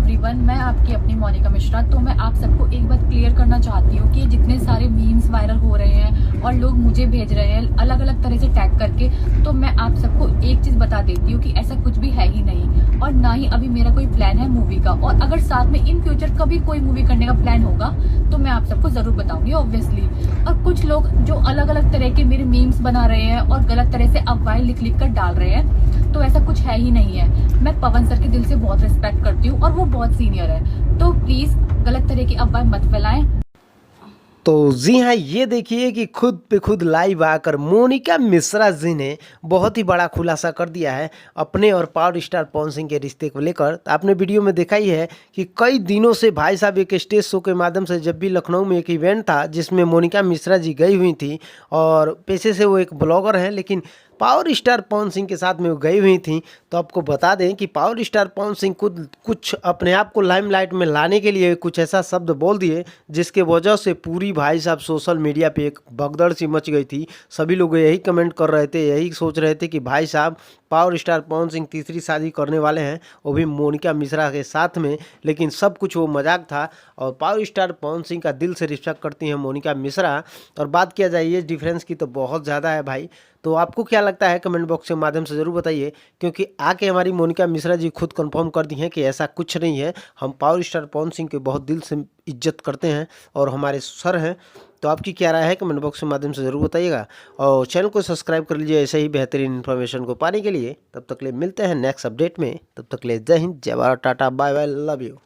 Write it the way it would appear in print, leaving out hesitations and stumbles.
Everyone, मैं आपकी अपनी मोनिका मिश्रा। तो मैं आप सबको एक बात क्लियर करना चाहती हूँ कि जितने सारे मीम्स वायरल हो रहे हैं और लोग मुझे भेज रहे हैं अलग अलग तरह से टैग करके, तो मैं आप सबको एक चीज बता देती हूँ कि ऐसा कुछ भी है ही नहीं, और ना ही अभी मेरा कोई प्लान है मूवी का। और अगर साथ में इन फ्यूचर कभी कोई मूवी करने का प्लान होगा तो मैं आप सबको जरूर बताऊंगी ऑब्वियसली। और कुछ लोग जो अलग अलग तरह के मेरे मीम्स बना रहे हैं और गलत तरह से अफवाहें लिख लिख कर डाल रहे हैं, तो ऐसा कुछ है ही नहीं है। मैं पवन सर के दिल से बहुत रिस्पेक्ट करती हूँ और वो बहुत सीनियर है, तो प्लीज गलत तरह की अफवाहें मत फैलाएं। तो जी हाँ, ये देखिए कि खुद पे खुद लाइव आकर मोनिका मिश्रा जी ने बहुत ही बड़ा खुलासा कर दिया है अपने और पावर स्टार पवन सिंह के रिश्ते को लेकर। तो आपने वीडियो में देखा ही है कि कई दिनों से भाई साहब एक स्टेज शो के माध्यम से, जब भी लखनऊ में एक इवेंट था जिसमें मोनिका मिश्रा जी गई हुई थी, और पेशे से वो एक ब्लॉगर हैं, लेकिन पावर स्टार पवन सिंह के साथ में वो गई हुई थी। तो आपको बता दें कि पावर स्टार पवन सिंह खुद कुछ अपने आप को लाइमलाइट में लाने के लिए कुछ ऐसा शब्द बोल दिए जिसके वजह से पूरी भाई साहब सोशल मीडिया पे एक भगदड़ सी मच गई थी। सभी लोग यही कमेंट कर रहे थे, यही सोच रहे थे कि भाई साहब पावर स्टार पवन सिंह तीसरी शादी करने वाले हैं, वो भी मोनिका मिश्रा के साथ में। लेकिन सब कुछ वो मजाक था और पावर स्टार पवन सिंह का दिल से रिस्पेक्ट करती हैं मोनिका मिश्रा। और बात किया जाए ये डिफरेंस की तो बहुत ज़्यादा है भाई। तो आपको क्या लगता है कमेंट बॉक्स के माध्यम से ज़रूर बताइए, क्योंकि आके हमारी मोनिका मिश्रा जी खुद कंफर्म कर दी हैं कि ऐसा कुछ नहीं है। हम पावर स्टार पवन सिंह के बहुत दिल से इज्जत करते हैं और हमारे सर हैं। तो आपकी क्या राय है कमेंट बॉक्स के माध्यम से ज़रूर बताइएगा, और चैनल को सब्सक्राइब कर लीजिए ऐसे ही बेहतरीन इन्फॉर्मेशन को पाने के लिए। तब तक ले मिलते हैं नेक्स्ट अपडेट में, तब तक ले जय हिंद, जय Bharat, tata, bye bye, love you.